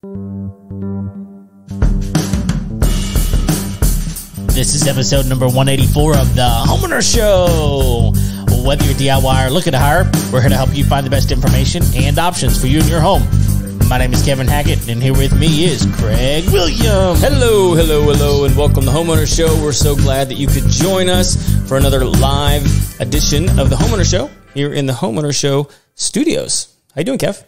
This is episode number 184 of the Homeowners Show. Whether you're DIY or looking to hire, we're here to help you find the best information and options for you and your home. My name is Kevin Hackett, and here with me is Craig Williams. Hello, and welcome to the Homeowners Show. We're so glad that you could join us for another live edition of the Homeowners Show here in the Homeowners Show studios. How you doing, Kev?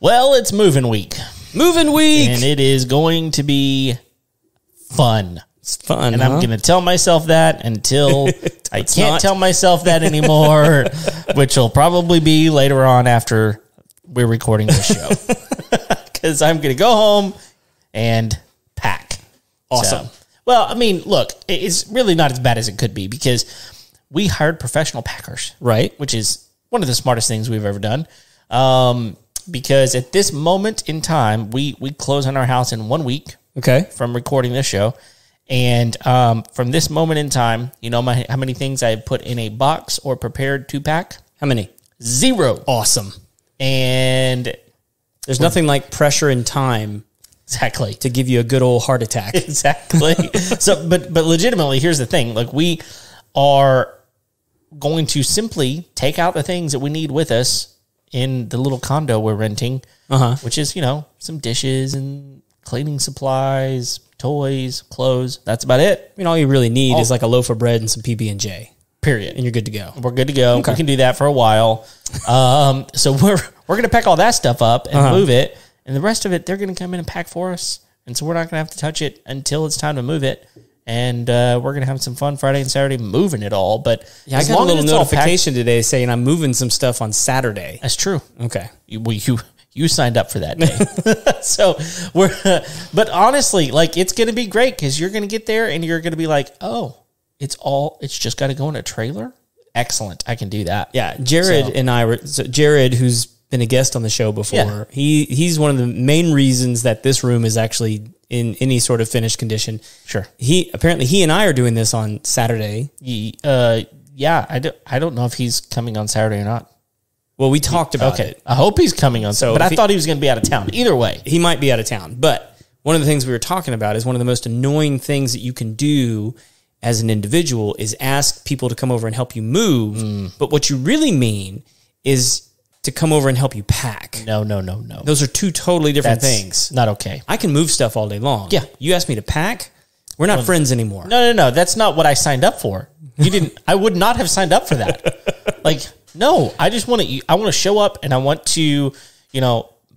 Well, it's moving week. Moving week! And it is going to be fun. It's fun, and I'm going to tell myself that until I can't tell myself that anymore, which will probably be later on after we're recording this show. Because I'm going to go home and pack. Awesome. So, well, I mean, look, it's really not as bad as it could be because we hired professional packers. Right. Which is one of the smartest things we've ever done. Because at this moment in time, we close on our house in 1 week. Okay. From recording this show. And from this moment in time, you know how many things I put in a box or prepared to pack? How many? 0. Awesome. And there's nothing like pressure and time. Exactly. To give you a good old heart attack. Exactly. So, but legitimately, here's the thing. Like, we are going to simply take out the things that we need with us in the little condo we're renting, which is, you know, some dishes and cleaning supplies, toys, clothes. That's about it. I mean, all you really need is like a loaf of bread and some PB&J. Period. And you're good to go. We're good to go. Okay. We can do that for a while. So we're going to pack all that stuff up and move it. And the rest of it, they're going to come in and pack for us. And so we're not going to have to touch it until it's time to move it. And we're going to have some fun Friday and Saturday moving it all. But yeah, I got a little notification today saying I'm moving some stuff on Saturday. That's true. Okay. You signed up for that day. So but honestly, like, it's going to be great because you're going to get there and you're going to be like, oh, it's just got to go in a trailer. Excellent. I can do that. Yeah. Jared, who's been a guest on the show before, he's one of the main reasons that this room is actually in any sort of finished condition. Sure. He and I are doing this on Saturday. Yeah. I don't know if he's coming on Saturday or not. Well, we talked about it. I hope he's coming on. But I thought he was going to be out of town. Either way. He might be out of town. But one of the things we were talking about is one of the most annoying things that you can do as an individual is ask people to come over and help you move. But what you really mean is to come over and help you pack. No. Those are two totally different things. Not okay. I can move stuff all day long. Yeah. You asked me to pack? We're not friends anymore. No. That's not what I signed up for. You didn't. I would not have signed up for that. Like, no, I just want to show up and I want to,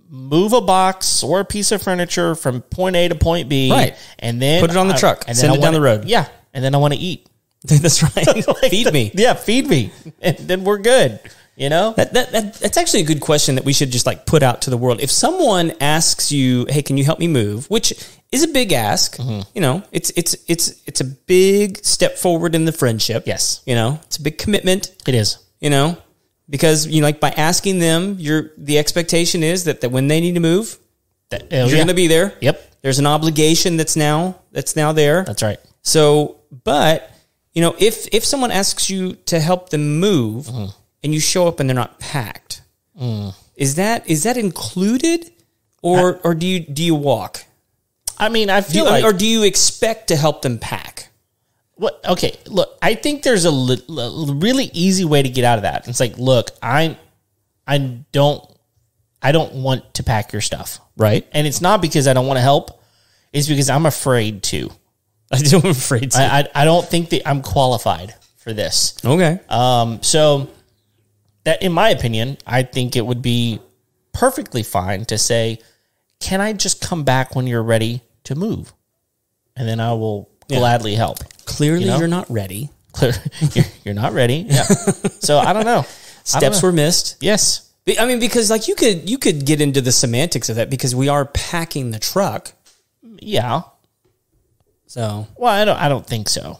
move a box or a piece of furniture from point A to point B. Right. And then put it on the truck and send it down the road. Yeah. And then I want to eat. That's right. Like, feed me. Yeah. Feed me. And then we're good. That's actually a good question that we should just like put out to the world. If someone asks you, hey, can you help me move? Which is a big ask. It's a big step forward in the friendship. Yes. It's a big commitment. It is. Because by asking them, the expectation is that when they need to move, you're going to be there. Yep. There's an obligation that's now there. That's right. So, but if someone asks you to help them move and you show up and they're not packed, is that included, or do you walk? I mean, I feel like, or do you expect to help them pack? What? Okay, look, I think there's a really easy way to get out of that. It's like, look, I don't want to pack your stuff, right? And it's not because I don't want to help; it's because I'm afraid to. I'm afraid to. I don't think that I'm qualified for this. Okay. So that, in my opinion, I think it would be perfectly fine to say, "Can I just come back when you're ready to move?" And then I will gladly help. Clearly, you're not ready. You're not ready. Yeah. So I don't know. Steps were missed. Yes. I mean, because like you could get into the semantics of that because we are packing the truck. Yeah. So well, I don't think so.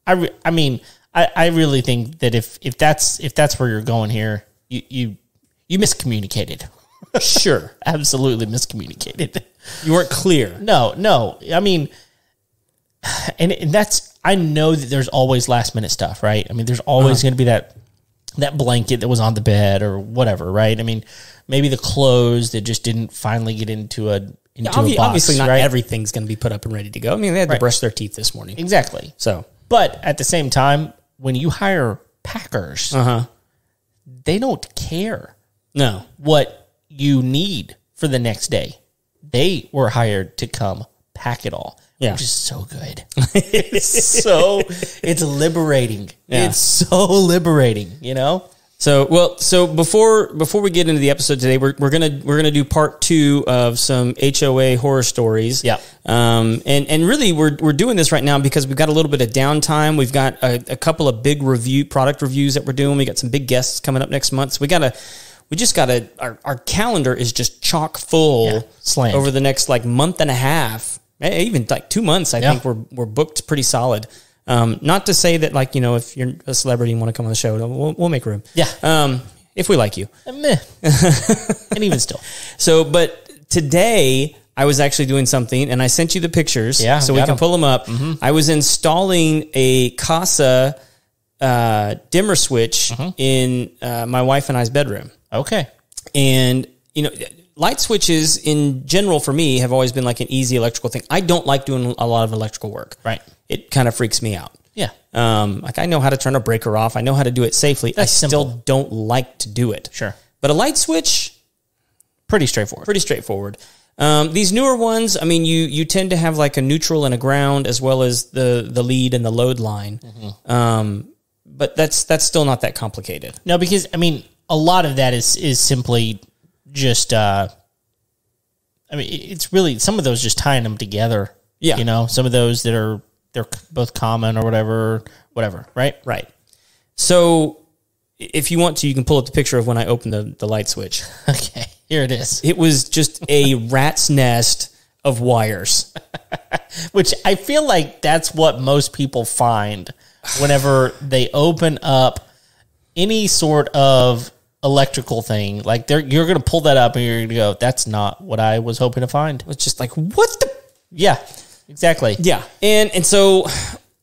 I really think that if that's where you're going here, you miscommunicated. Sure. Absolutely miscommunicated. You weren't clear. No. I mean, and that's, I know that there's always last minute stuff, right? I mean, there's always going to be that that blanket that was on the bed or whatever, right? I mean, maybe the clothes that just didn't finally get into a box. Obviously, not right? everything's going to be put up and ready to go. I mean, they had to brush their teeth this morning. Exactly. So, but at the same time, when you hire packers, they don't care what you need for the next day. They were hired to come pack it all. Yeah. Which is so good. It's liberating. Yeah. It's so liberating, you know? So before we get into the episode today, we're gonna do part 2 of some HOA horror stories. Yeah. And really we're doing this right now because we've got a little bit of downtime. We've got a couple of big product reviews that we're doing. We got some big guests coming up next month. So our calendar is just chock full over the next like month and a half. Even like 2 months, I think we're booked pretty solid. Not to say that, like, you know, if you're a celebrity and want to come on the show, we'll make room. Yeah. If we like you. Meh. And even still. So, but today I was actually doing something and I sent you the pictures so we can pull them up. Mm-hmm. I was installing a Casa dimmer switch in my wife and I's bedroom. Okay. And, you know, light switches in general for me have always been like an easy electrical thing. I don't like doing a lot of electrical work. Right. It kind of freaks me out. Yeah. Like I know how to turn a breaker off. I know how to do it safely. That's still simple. don't like to do it. Sure. But a light switch, pretty straightforward. These newer ones, I mean, you tend to have like a neutral and a ground as well as the lead and the load line. Mm-hmm. But that's still not that complicated. No, because I mean, a lot of that is simply just, I mean, it's really, some of those just tying them together. Yeah. You know, some of those they're both common or whatever, right? Right. So if you want to, you can pull up the picture of when I opened the light switch. Okay, here it is. It was just a rat's nest of wires. Which I feel like that's what most people find whenever they open up any sort of electrical thing. Like you're going to pull that up and you're going to go, that's not what I was hoping to find. It's just like, what the? Yeah, exactly. Yeah. And so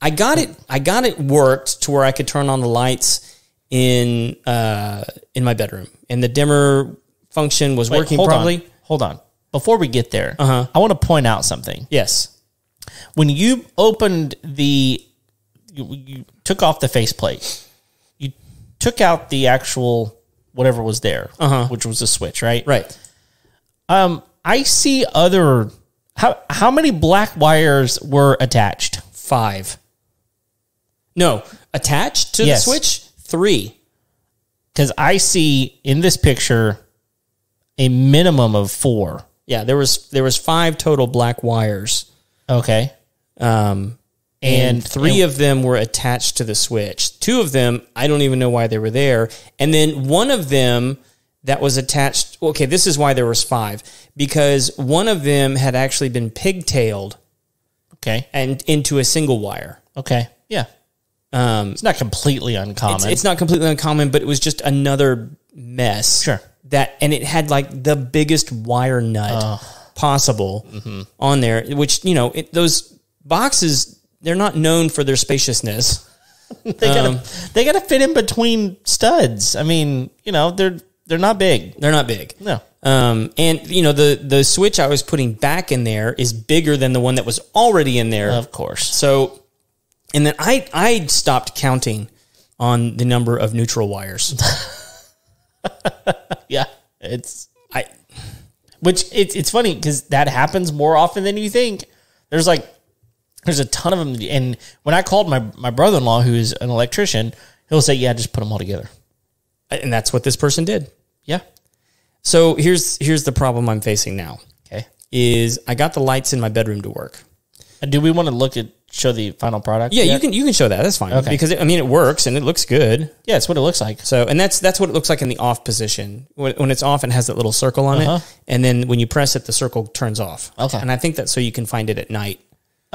I got it worked to where I could turn on the lights in my bedroom, and the dimmer function was working properly. Hold on. Before we get there, I want to point out something. Yes. When you opened you took off the faceplate, you took out the actual whatever was there, which was a switch, right? Right. I see other. How many black wires were attached? 5. No, attached to the switch? 3. Because I see in this picture a minimum of 4. Yeah, there was 5 total black wires. Okay. And 3 of them were attached to the switch. 2 of them, I don't even know why they were there. And then one of them that was attached. Okay, this is why there was 5, because one of them had actually been pigtailed. Okay. And into a single wire. Okay. Yeah. It's not completely uncommon. It's not completely uncommon, but it was just another mess. Sure. And it had like the biggest wire nut possible on there, which, you know, those boxes, they're not known for their spaciousness. They gotta fit in between studs. I mean, you know, they're not big. They're not big. No. And you know, the switch I was putting back in there is bigger than the one that was already in there. Of course. So, and then I stopped counting on the number of neutral wires. Yeah. It's funny because that happens more often than you think. There's a ton of them. And when I called my brother-in-law, who's an electrician, he'll say, yeah, just put them all together. And that's what this person did. Yeah. So here's the problem I'm facing now. Okay. Is I got the lights in my bedroom to work. Do we want to show the final product? Yeah, yet? you can show that. That's fine. Okay. Because it works and it looks good. Yeah, it's what it looks like. So, and that's what it looks like in the off position. When it's off, it has that little circle on it, and then when you press it, the circle turns off. Okay. And I think that's so you can find it at night.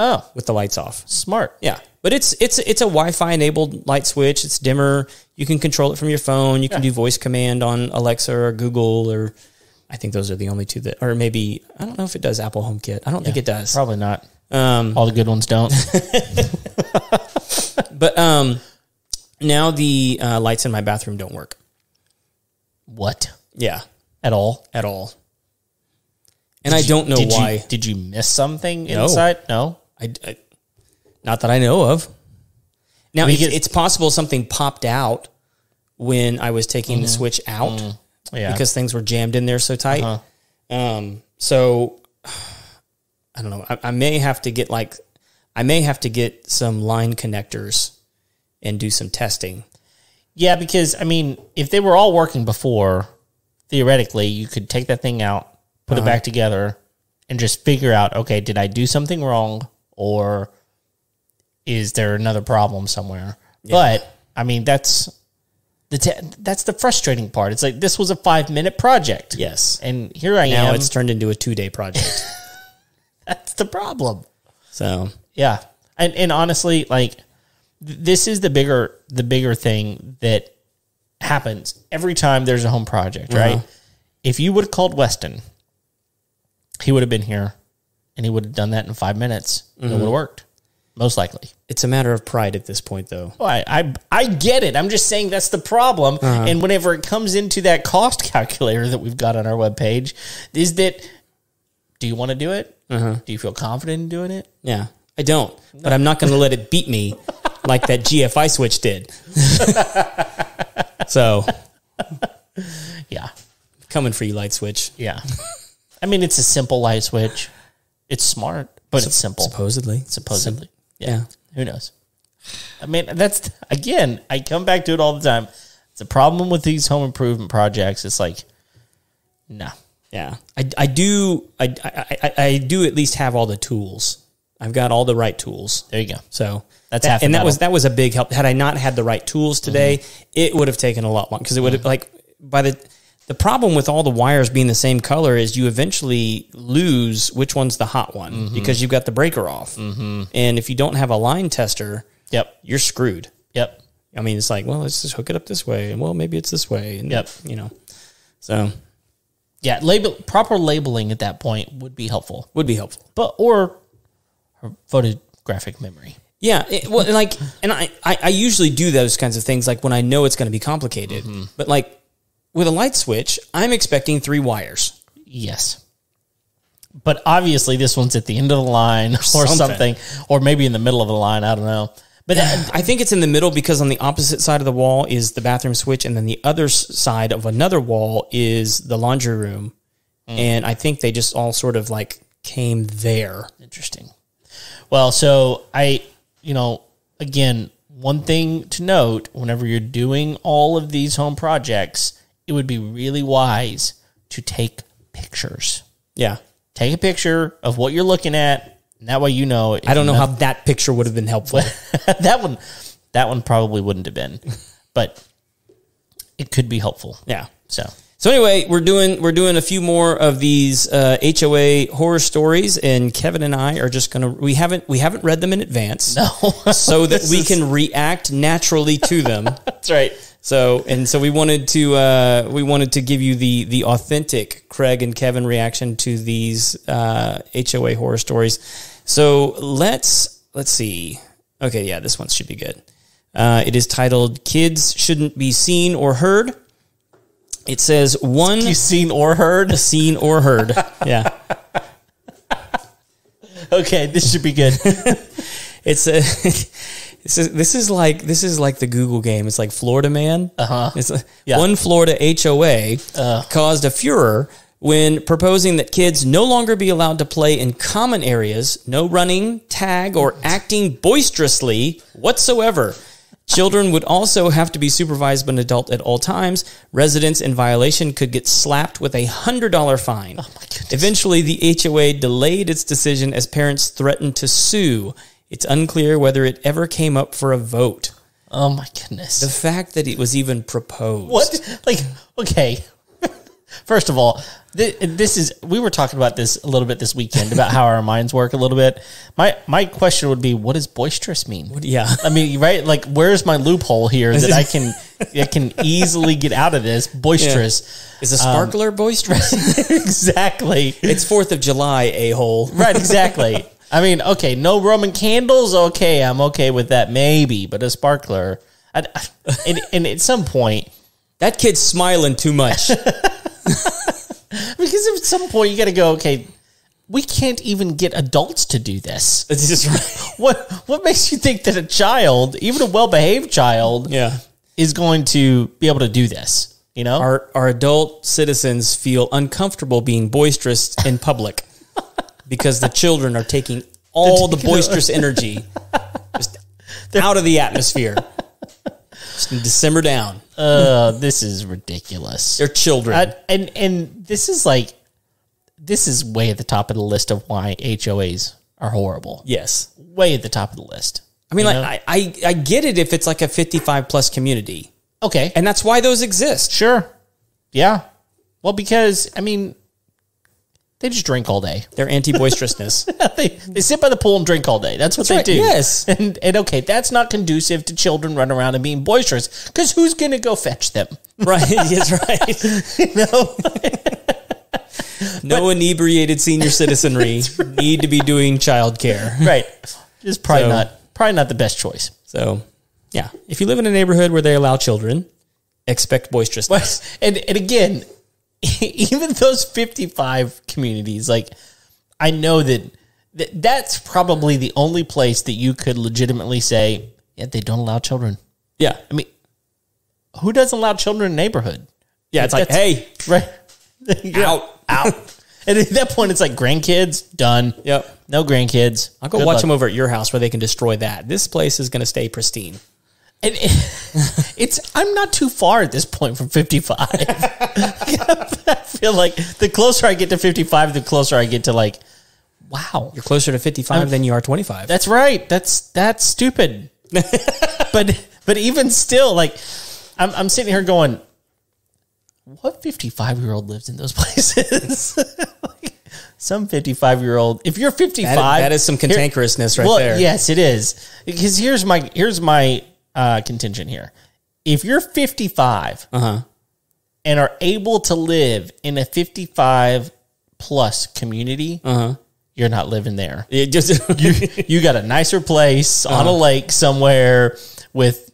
Oh, with the lights off. Smart. Yeah. But it's a Wi-Fi enabled light switch. It's dimmer. You can control it from your phone. You can do voice command on Alexa or Google, or I think those are the only two that, or maybe, I don't know if it does Apple HomeKit. I don't think it does. Probably not. All the good ones don't. But Now the lights in my bathroom don't work. What? Yeah. At all? At all. And I don't know why. Did you miss something inside? No? I not that I know of. Now, it's possible something popped out when I was taking the switch out because things were jammed in there so tight. So, I don't know. I may have to get some line connectors and do some testing. Yeah, because, I mean, if they were all working before, theoretically, you could take that thing out, put it back together, and just figure out, okay, did I do something wrong, or is there another problem somewhere? Yeah. But, I mean, that's the frustrating part. It's like, this was a 5-minute project. Yes. And here I am. Now it's turned into a 2-day project. That's the problem. So, yeah. And honestly, like, this is the bigger thing that happens every time there's a home project, right? If you would have called Weston, he would have been here and he would have done that in 5 minutes. It would have worked, most likely. It's a matter of pride at this point, though. Well, I get it. I'm just saying that's the problem. And whenever it comes into that cost calculator that we've got on our webpage, is that, do you want to do it? Do you feel confident in doing it? Yeah, I don't. But I'm not going to let it beat me like that GFI switch did. So, yeah. Coming for you, light switch. Yeah. I mean, it's a simple light switch. It's smart, but it's simple. Supposedly. Yeah. Who knows? I mean, that's, again, I come back to it all the time. It's a problem with these home improvement projects. It's like, no. Yeah. I do at least have all the tools. I've got all the right tools. There you go. So that's half the battle. that was a big help. Had I not had the right tools today, it would have taken a lot longer, because it would have, like, by the problem with all the wires being the same color is you eventually lose which one's the hot one because you've got the breaker off. And if you don't have a line tester, you're screwed. Yep. I mean, it's like, well, let's just hook it up this way, and well, maybe it's this way, and you know, so yeah, proper labeling at that point would be helpful. But or photographic memory. Yeah, I usually do those kinds of things, like when I know it's going to be complicated. But like with a light switch, I'm expecting 3 wires. Yes. But obviously this one's at the end of the line or something, or maybe in the middle of the line. I don't know. But I think it's in the middle, because on the opposite side of the wall is the bathroom switch, and then the other side of another wall is the laundry room. And I think they just all sort of like came there. Interesting. Well, so again, one thing to note, whenever you're doing all of these home projects, it would be really wise to take pictures. Yeah. Take a picture of what you're looking at, and that way you know. I don't know how that picture would have been helpful. that one probably wouldn't have been, but it could be helpful. Yeah. So anyway, we're doing a few more of these HOA horror stories, and Kevin and I are just gonna we haven't read them in advance, so that we can react naturally to them. That's right. So we wanted to give you the authentic Craig and Kevin reaction to these HOA horror stories. So let's see. Okay, yeah, this one should be good. It is titled "Kids Shouldn't Be Seen or Heard." It says one... You seen or heard? Seen or heard. Yeah. Okay, this should be good. This is like the Google game. It's like Florida Man. It's one Florida HOA caused a furor when proposing that kids no longer be allowed to play in common areas, no running, tag, or acting boisterously whatsoever. Children would also have to be supervised by an adult at all times. Residents in violation could get slapped with a $100 fine. Oh my goodness. Eventually, the HOA delayed its decision as parents threatened to sue. It's unclear whether it ever came up for a vote. Oh my goodness. The fact that it was even proposed. What? Like, okay. First of all, we were talking about this a little bit this weekend about how our minds work a little bit. My question would be, what does boisterous mean? I mean, right? Like, where's my loophole here that I can easily get out of this? Boisterous. Yeah. Is a sparkler boisterous? Exactly. It's 4th of July, a-hole. Right, exactly. I mean, okay, no Roman candles? Okay, I'm okay with that, maybe. But a sparkler, And at some point, that kid's smiling too much. Because at some point you got to go, okay, we can't even get adults to do this. That's just right. What makes you think that a child, even a well-behaved child, is going to be able to do this? You know, our adult citizens feel uncomfortable being boisterous in public because the children are taking all the boisterous energy just out of the atmosphere. Just need to simmer down. This is ridiculous. They're children. And this is like, this is way at the top of the list of why HOAs are horrible. Yes. Way at the top of the list. I mean, like, I get it if it's like a 55 plus community. Okay. And that's why those exist. Sure. Yeah. Well, because, I mean, they just drink all day. They're anti-boisterousness. they sit by the pool and drink all day. That's what they do. Yes. And okay, that's not conducive to children running around and being boisterous, because who's going to go fetch them? Right. Yes, right. You know? No inebriated senior citizenry need to be doing childcare. Right. Just probably not the best choice. So, yeah. If you live in a neighborhood where they allow children, expect boisterousness. And again, even those 55 communities, like, I know that's probably the only place that you could legitimately say, yeah, they don't allow children. Yeah. I mean, who doesn't allow children in a neighborhood? Yeah, it's like, hey, right. out. And at that point, it's like, grandkids, done. Yep. No grandkids. I'll go watch them over at your house where they can destroy that. This place is going to stay pristine. And I'm not too far at this point from 55. I feel like the closer I get to 55, the closer I get to, like, wow. You're closer to 55 than you are 25. That's right. That's stupid. but even still, like, I'm sitting here going, what 55-year-old lives in those places? Like, some 55-year-old. If you're 55, that is some cantankerousness there. Yes, it is. Because here's my contention here. If you're 55 and are able to live in a 55 plus community, you're not living there. It just you got a nicer place on a lake somewhere with,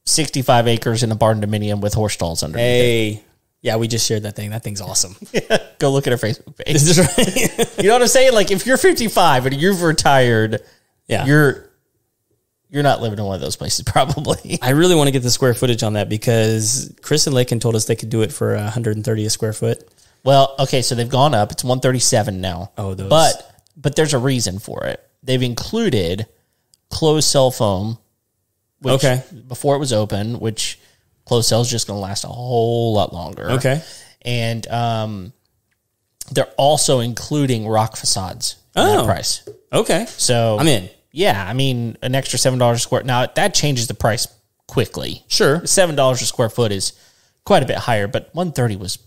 65 acres in a barn dominium with horse stalls underneath it. Hey, yeah, we just shared that thing. That thing's awesome. Go look at our Facebook page. This is right. You know what I'm saying? Like, if you're 55 and you've retired, you're not living in one of those places, probably. I really want to get the square footage on that because Chris and Lakin told us they could do it for 130 a square foot. Well, okay, so they've gone up. It's 137 now. Oh, those. But there's a reason for it. They've included closed cell phone, which before it was open, which closed cell is just going to last a whole lot longer. Okay. And they're also including rock facades in that price. Okay. So I'm in. Yeah, I mean, an extra $7 a square. Now, that changes the price quickly. Sure. $7 a square foot is quite a bit higher, but 130 was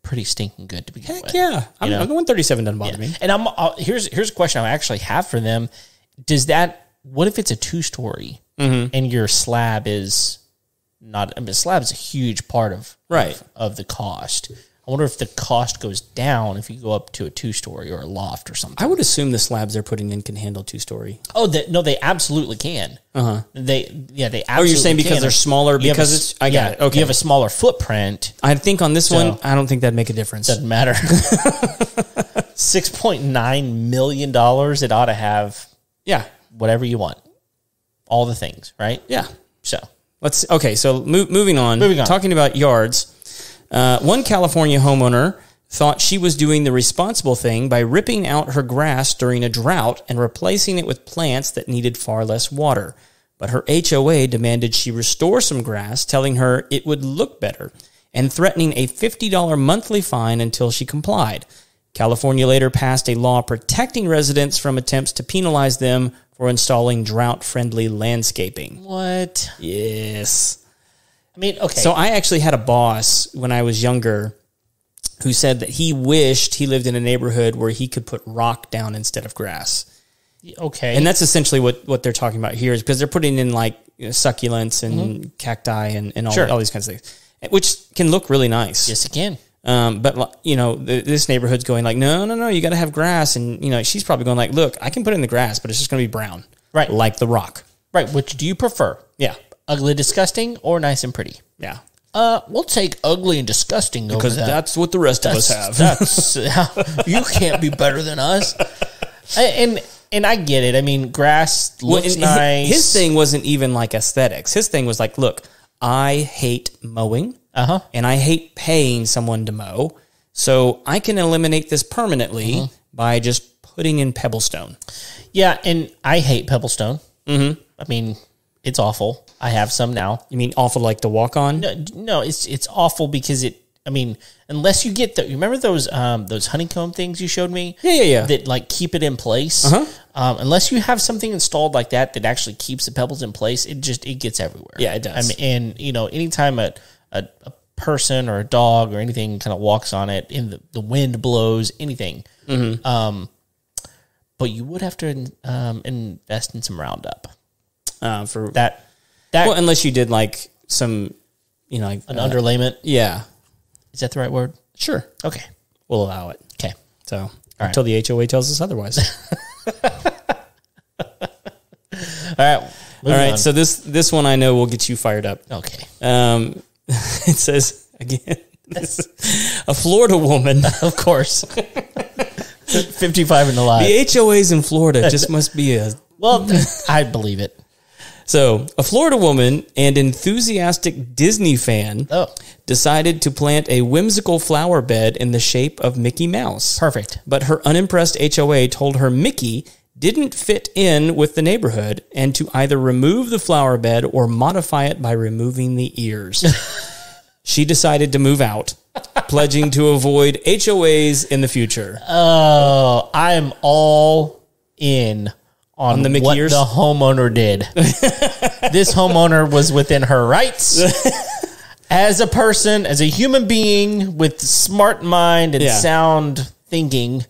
pretty stinking good to begin with. Yeah. I'm going 137 doesn't bother me. And here's a question I actually have for them. What if it's a 2-story and your slab is not, I mean, slab is a huge part of the cost. I wonder if the cost goes down if you go up to a 2-story or a loft or something. I would assume the slabs they're putting in can handle 2-story. Oh, no, they absolutely can. They absolutely Oh, you're saying because can. they're smaller because I got it. Okay. You have a smaller footprint. I think on this one, I don't think that'd make a difference. Doesn't matter. $6.9 million, it ought to have whatever you want. All the things, right? Yeah. So moving on. Talking about yards. One California homeowner thought she was doing the responsible thing by ripping out her grass during a drought and replacing it with plants that needed far less water. But her HOA demanded she restore some grass, telling her it would look better, and threatening a $50 monthly fine until she complied. California later passed a law protecting residents from attempts to penalize them for installing drought-friendly landscaping. What? Yes. I mean, okay. So I actually had a boss when I was younger who said that he wished he lived in a neighborhood where he could put rock down instead of grass. Okay. And that's essentially what they're talking about here is because they're putting in like succulents and cacti and all these kinds of things, which can look really nice. Yes, it can. But this neighborhood's going like, no, you got to have grass. And, she's probably going like, look, I can put in the grass, but it's just going to be brown. Right. Like the rock. Right. Which do you prefer? Yeah. ugly, disgusting, or nice and pretty. Yeah. We'll take ugly and disgusting over Because that. that's what the rest of us have. That's you can't be better than us. And I get it. I mean, grass looks nice. His thing wasn't even like aesthetics. His thing was like, look, I hate mowing, and I hate paying someone to mow, so I can eliminate this permanently by just putting in Pebblestone. Yeah, and I hate Pebblestone. I mean, it's awful. I have some now. You mean awful like to walk on? No, it's awful because I mean, unless you get you remember those honeycomb things you showed me? Yeah. That like keep it in place. Unless you have something installed like that actually keeps the pebbles in place, it gets everywhere. Yeah, it does. I mean, and anytime a person or a dog or anything kind of walks on it, and the wind blows, anything. But you would have to invest in some Roundup For that. Well, unless you did like some, like an underlayment. Yeah. Is that the right word? Sure. Okay. We'll allow it. Okay. So until the HOA tells us otherwise. All right. All right. So this one I know will get you fired up. Okay. It says again, a Florida woman, of course, 55 in the live. The HOAs in Florida just must be I believe it. So, a Florida woman and enthusiastic Disney fan decided to plant a whimsical flower bed in the shape of Mickey Mouse. Perfect. But her unimpressed HOA told her Mickey didn't fit in with the neighborhood and to either remove the flower bed or modify it by removing the ears. She decided to move out, pledging to avoid HOAs in the future. Oh, I'm all in on the Mickey what ears? The homeowner did. This homeowner was within her rights as a person, as a human being with smart mind and sound thinking.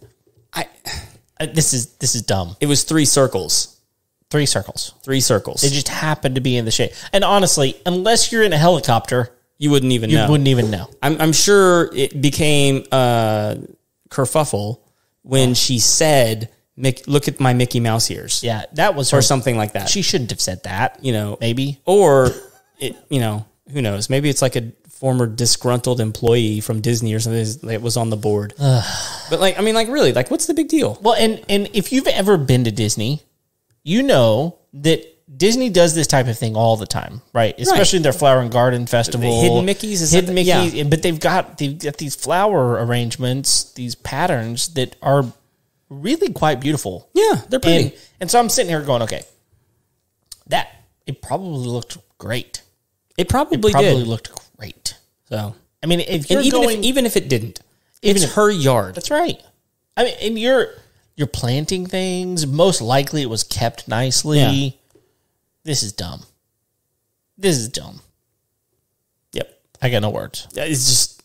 This is dumb. It was 3 circles. 3 circles. 3 circles. They just happened to be in the shape. And honestly, unless you're in a helicopter, you wouldn't even know. You wouldn't even know. I'm sure it became kerfuffle when she said, look at my Mickey Mouse ears. Yeah, that was or something like that. She shouldn't have said that. Maybe. Or, who knows? Maybe it's like a former disgruntled employee from Disney or something that was on the board. But really, what's the big deal? Well, and if you've ever been to Disney, you know that Disney does this type of thing all the time, right? Especially in their Flower and Garden Festival. Hidden Mickeys? Hidden Mickeys. Yeah. But they've got these flower arrangements, these patterns that are really quite beautiful. Yeah, they're pretty. And so I'm sitting here going, okay, it probably looked great. It probably looked great. So, I mean, if you're even if it didn't, it's her yard. That's right. I mean, and you're planting things. Most likely it was kept nicely. Yeah. This is dumb. Yep. I got no words. It's just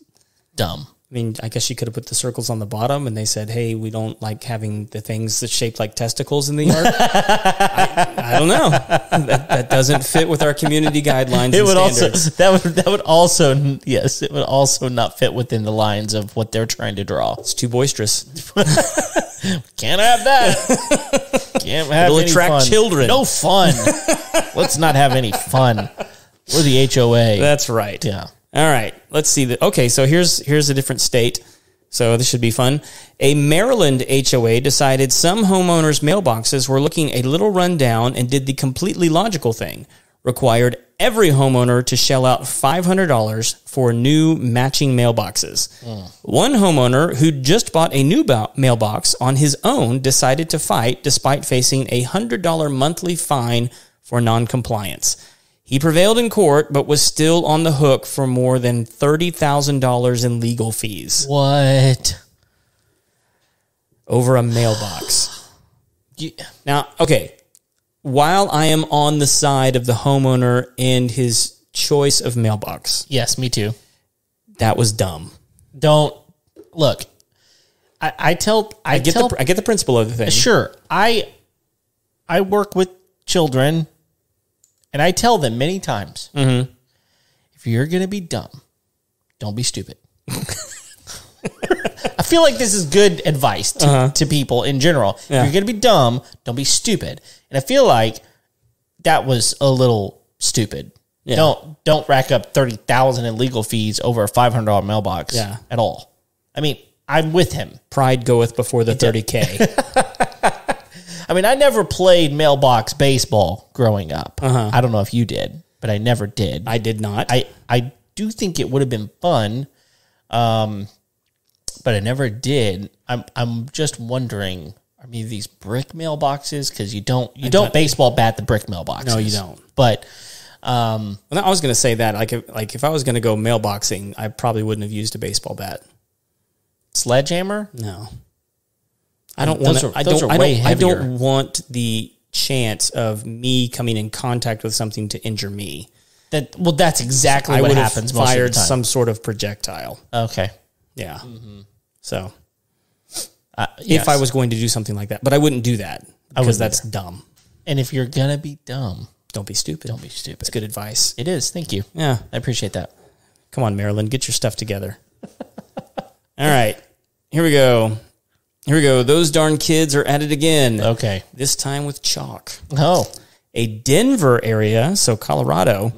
dumb. I mean, I guess you could have put the circles on the bottom and they said, hey, we don't like having the things that's shaped like testicles in the yard. I don't know. That doesn't fit with our community guidelines and standards. That would also it would also not fit within the lines of what they're trying to draw. It's too boisterous. Can't have that. Can't have It'll any attract fun. children. No fun. Let's not have any fun. We're the HOA. That's right. Yeah. All right, let's see. Okay, so here's a different state. So this should be fun. A Maryland HOA decided some homeowners' mailboxes were looking a little run down and did the completely logical thing. Required every homeowner to shell out $500 for new matching mailboxes. One homeowner who just bought a new mailbox on his own decided to fight despite facing a $100 monthly fine for noncompliance. He prevailed in court, but was still on the hook for more than $30,000 in legal fees. What? Over a mailbox. Now, okay, while I am on the side of the homeowner and his choice of mailbox. Yes, me too. That was dumb. Don't look. I get the principle of the thing. Sure. I work with children. And I tell them many times, if you're going to be dumb, don't be stupid. I feel like this is good advice to people in general. Yeah. If you're going to be dumb, don't be stupid. And I feel like that was a little stupid. Yeah. Don't rack up $30,000 in legal fees over a $500 mailbox at all. I mean, I'm with him. Pride goeth before the 30K. I mean, I never played mailbox baseball growing up. I don't know if you did, but I never did. I did not. I do think it would have been fun, but I never did. I'm just wondering, I mean, these brick mailboxes, because you don't baseball bat the brick mailboxes. No, you don't. But well, I was going to say that, if I was going to go mailboxing, I probably wouldn't have used a baseball bat. Sledgehammer? No. I don't want to. I don't want the chance of me coming in contact with something to injure me. That's exactly what happens most of the time. Fired some sort of projectile. Okay. Yeah. Mm-hmm. So, if I was going to do something like that, but I wouldn't do that because that's dumb. And if you're gonna be dumb, don't be stupid. Don't be stupid. It's good advice. It is. Thank you. Yeah, I appreciate that. Come on, Marilyn, get your stuff together. All right, here we go. Those darn kids are at it again. Okay. This time with chalk. Oh. A Denver area, so Colorado,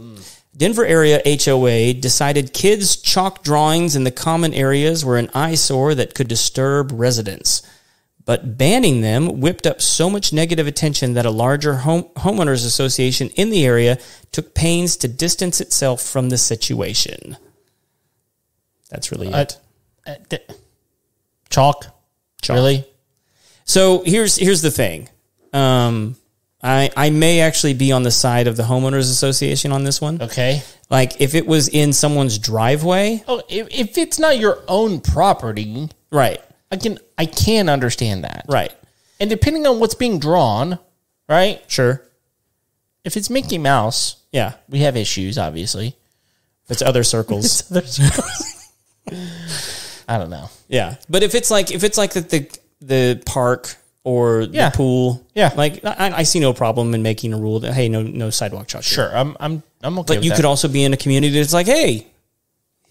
Denver area HOA decided kids' chalk drawings in the common areas were an eyesore that could disturb residents. But banning them whipped up so much negative attention that a larger homeowners association in the area took pains to distance itself from the situation. That's really it. Chalk? Really? So here's the thing. I may actually be on the side of the homeowners association on this one. Okay. Like if it was in someone's driveway. Oh, if it's not your own property, right? I can understand that, right? And depending on what's being drawn, right? Sure. If it's Mickey Mouse, yeah, we have issues. Obviously, it's other circles. I don't know. Yeah, but if it's like the park or the pool, like I see no problem in making a rule that hey, no sidewalk chalk. Sure, I'm okay. But you could also be in a community that's like, hey,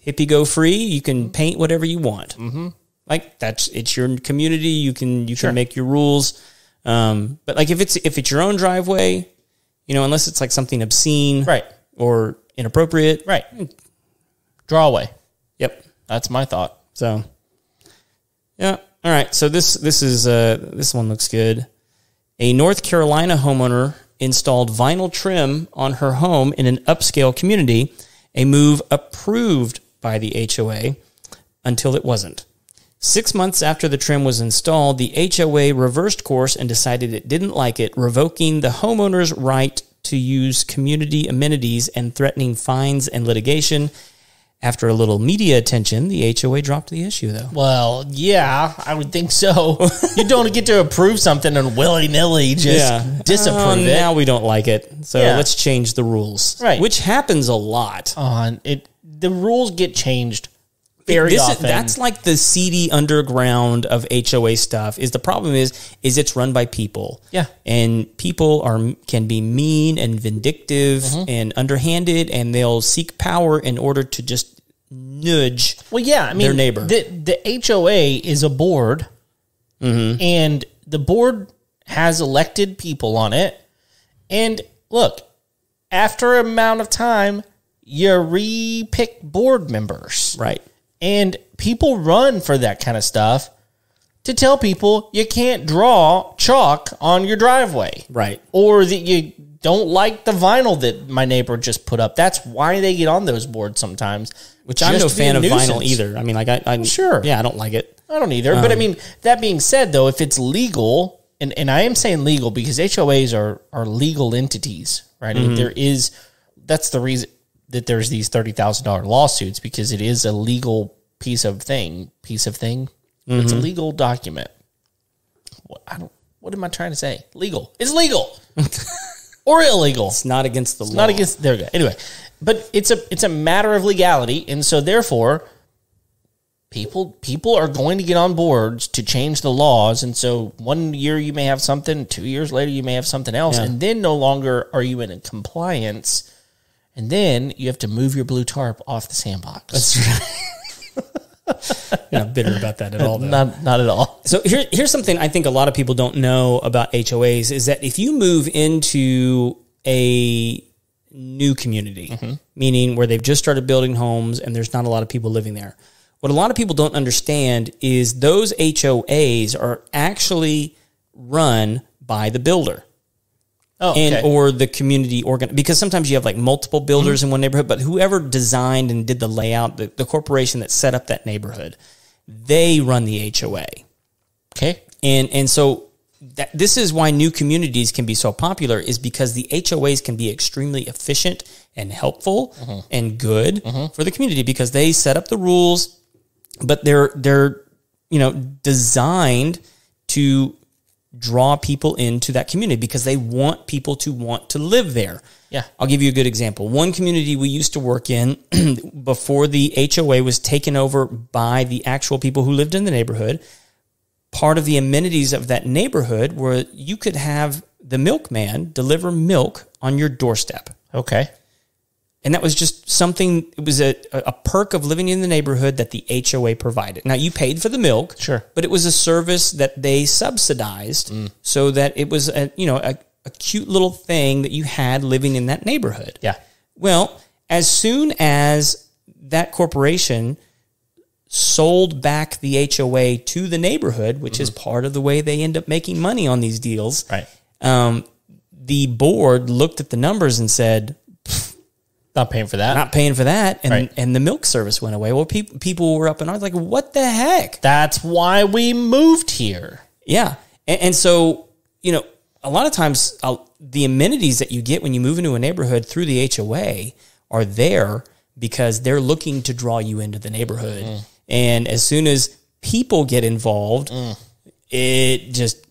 hippie go free. You can paint whatever you want. Mm-hmm. Like it's your community. You can make your rules. But like if it's your own driveway, unless it's like something obscene, right, or inappropriate, right, draw away. Yep, that's my thought. So, yeah. All right. So this one looks good. A North Carolina homeowner installed vinyl trim on her home in an upscale community, a move approved by the HOA until it wasn't. 6 months after the trim was installed, the HOA reversed course and decided it didn't like it, revoking the homeowner's right to use community amenities and threatening fines and litigation. After a little media attention, the HOA dropped the issue, though. Well, yeah, I would think so. You don't get to approve something and willy-nilly just disapprove it. Now we don't like it, so let's change the rules. Right. Which happens a lot. The rules get changed very often. That's like the seedy underground of HOA stuff. The problem is it's run by people. Yeah. And people can be mean and vindictive and underhanded, and they'll seek power in order to just nudge their neighbor. The HOA is a board, and the board has elected people on it. And look, after an amount of time, you re-pick board members. Right. And people run for that kind of stuff to tell people you can't draw chalk on your driveway. Right. Or that you don't like the vinyl that my neighbor just put up. That's why they get on those boards sometimes. Which I'm no fan of vinyl either. I mean, like I'm sure. Yeah, I don't like it. I don't either. But I mean, that being said, though, if it's legal, and I am saying legal because HOAs are legal entities, right? Mm-hmm. That's the reason that there's these $30,000 lawsuits, because it is a legal piece of thing. Mm-hmm. It's a legal document. What am I trying to say? Legal. It's legal. Or illegal. It's not against the law. Not against, there we go. Anyway, but it's a matter of legality, and so therefore people are going to get on boards to change the laws, and so 1 year you may have something, 2 years later you may have something else, and then no longer are you in compliance. And then you have to move your blue tarp off the sandbox. That's right. You're not bitter about that at all, though. Not at all. So here's something I think a lot of people don't know about HOAs is that if you move into a new community, meaning where they've just started building homes and there's not a lot of people living there. What a lot of people don't understand is those HOAs are actually run by the builder. Oh, okay. Or the community organ, because sometimes you have like multiple builders in one neighborhood, but whoever designed and did the layout, the corporation that set up that neighborhood, they run the HOA. Okay. And so this is why new communities can be so popular, is because the HOAs can be extremely efficient and helpful and good for the community, because they set up the rules, but they're designed to draw people into that community because they want people to want to live there. Yeah. I'll give you a good example. One community we used to work in before the HOA was taken over by the actual people who lived in the neighborhood, part of the amenities of that neighborhood were you could have the milkman deliver milk on your doorstep. Okay. And that was just something, it was a perk of living in the neighborhood that the HOA provided. Now, you paid for the milk, sure, but it was a service that they subsidized so that it was a cute little thing that you had living in that neighborhood. Yeah. Well, as soon as that corporation sold back the HOA to the neighborhood, which is part of the way they end up making money on these deals, right? The board looked at the numbers and said, not paying for that. Not paying for that. And right. and the milk service went away. Well, people were up in arms like, what the heck? That's why we moved here. Yeah. And so, a lot of times the amenities that you get when you move into a neighborhood through the HOA are there because they're looking to draw you into the neighborhood. And as soon as people get involved, it just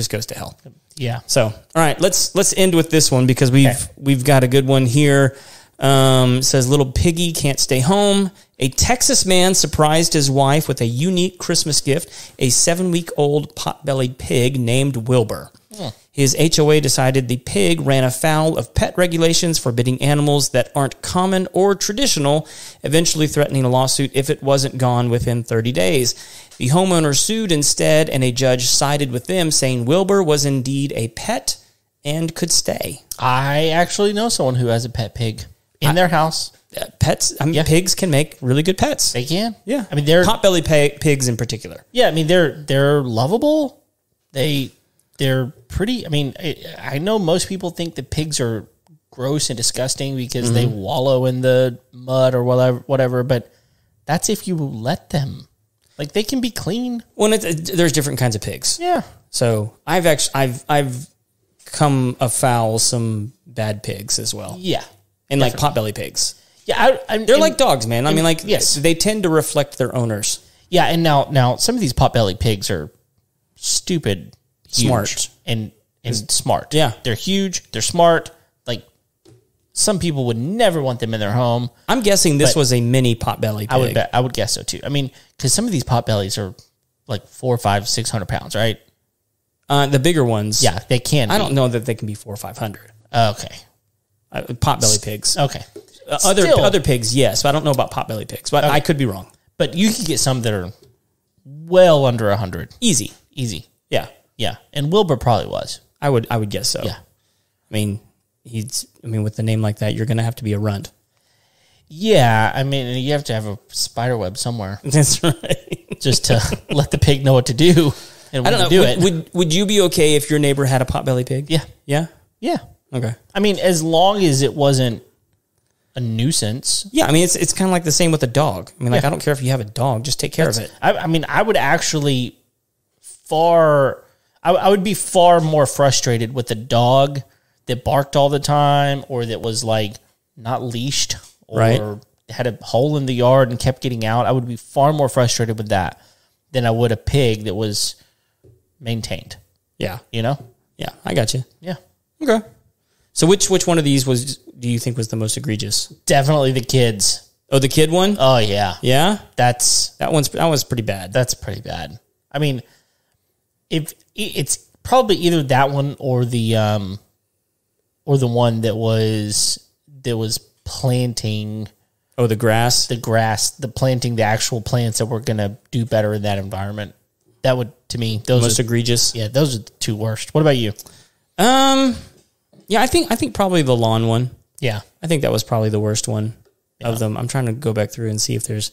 goes to hell. Yeah. So, all right, let's end with this one because we've got a good one here. Says little piggy can't stay home. A Texas man surprised his wife with a unique Christmas gift, a 7-week-old pot-bellied pig named Wilbur. His HOA decided the pig ran afoul of pet regulations forbidding animals that aren't common or traditional, eventually threatening a lawsuit if it wasn't gone within 30 days. The homeowner sued instead, and a judge sided with them, saying Wilbur was indeed a pet and could stay. I actually know someone who has a pet pig in their house. Pets, pigs can make really good pets. They can. Yeah. I mean, they're pot-bellied pigs in particular. Yeah, I mean, they're lovable. They're pretty. I mean, I know most people think that pigs are gross and disgusting because they wallow in the mud or whatever. But that's if you let them. Like, they can be clean. Well, there's different kinds of pigs. Yeah. So I've come afoul some bad pigs as well. Yeah. And like pot-bellied pigs. Yeah, they're like dogs, man. I mean, like, yes, they tend to reflect their owners. Yeah, and now some of these pot-bellied pigs are stupid, huge, smart, and smart. Yeah, they're huge. They're smart. Like, some people would never want them in their home. I'm guessing this was a mini pot-bellied pig. I would guess so too. I mean, because some of these pot-bellies are like 400, 500, 600 pounds, right? The bigger ones, yeah, they can. I don't know that they can be 400 or 500. Okay, pot-bellied pigs. Okay. Other pigs, yes. But I don't know about pot-bellied pigs, but I could be wrong. But you could get some that are well under 100. Easy. Yeah. Yeah. And Wilbur probably was. I would guess so. Yeah. I mean, with a name like that, you're going to have to be a runt. Yeah. I mean, you have to have a spider web somewhere. That's right. Just to let the pig know what to do and when to do it. Would you be okay if your neighbor had a pot-bellied pig? Yeah. Yeah? Yeah. Okay. I mean, as long as it wasn't a nuisance. Yeah, I mean, it's kind of like the same with a dog. I mean, like, I don't care if you have a dog, just take care of it. I mean, I would actually I would be far more frustrated with a dog that barked all the time or that was like not leashed or had a hole in the yard and kept getting out. I would be far more frustrated with that than I would a pig that was maintained. Yeah. You know? Yeah, I got you. Yeah. Okay. So which one of these do you think was the most egregious? Definitely the kids. Oh, the kid one? Oh yeah. Yeah? That was pretty bad. That's pretty bad. I mean, if it's probably either that one or the one that was planting the grass. Planting the actual plants that were going to do better in that environment. That would, to me, those most egregious. Yeah, those are the two worst. What about you? Yeah, I think probably the lawn one. Yeah. I think that was probably the worst one of them. I'm trying to go back through and see if there's...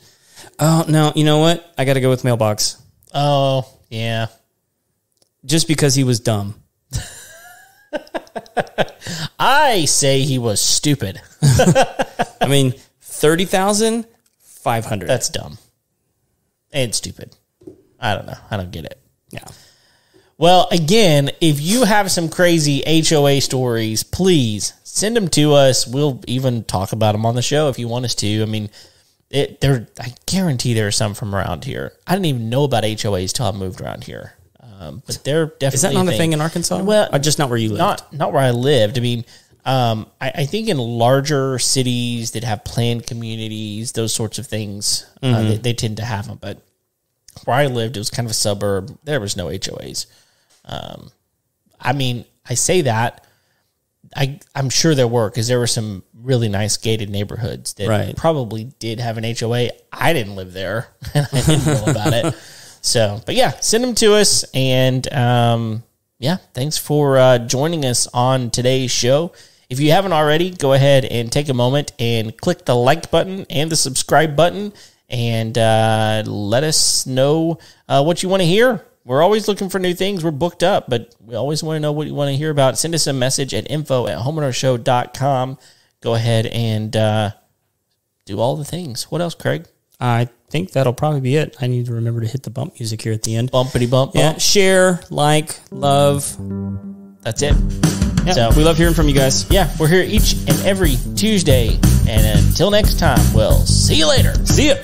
Oh, no. You know what? I got to go with mailbox. Oh, yeah. Just because he was dumb. I say he was stupid. I mean, 30,500. That's dumb. And stupid. I don't know. I don't get it. Yeah. Well, again, if you have some crazy HOA stories, please send them to us. We'll even talk about them on the show if you want us to. I mean, I guarantee there are some from around here. I didn't even know about HOAs till I moved around here. But they're definitely... Is that not a thing in Arkansas? Well, or just not where you lived? Not where I lived. I mean, I think in larger cities that have planned communities, those sorts of things, they tend to have them. But where I lived, it was kind of a suburb. There was no HOAs. I mean, I say that. I'm sure there were, because there were some really nice gated neighborhoods that probably did have an HOA. I didn't live there, and I didn't know about it. So, but yeah, send them to us. And yeah, thanks for joining us on today's show. If you haven't already, go ahead and take a moment and click the like button and the subscribe button, and let us know what you want to hear. We're always looking for new things. We're booked up, but we always want to know what you want to hear about. Send us a message at info@homeownershow.com. Go ahead and do all the things. What else, Craig? I think that'll probably be it. I need to remember to hit the bump music here at the end. Bumpity bump. Yeah, share, like, love. That's it. Yeah, so we love hearing from you guys. Yeah, we're here each and every Tuesday. And until next time, we'll see you later. See ya.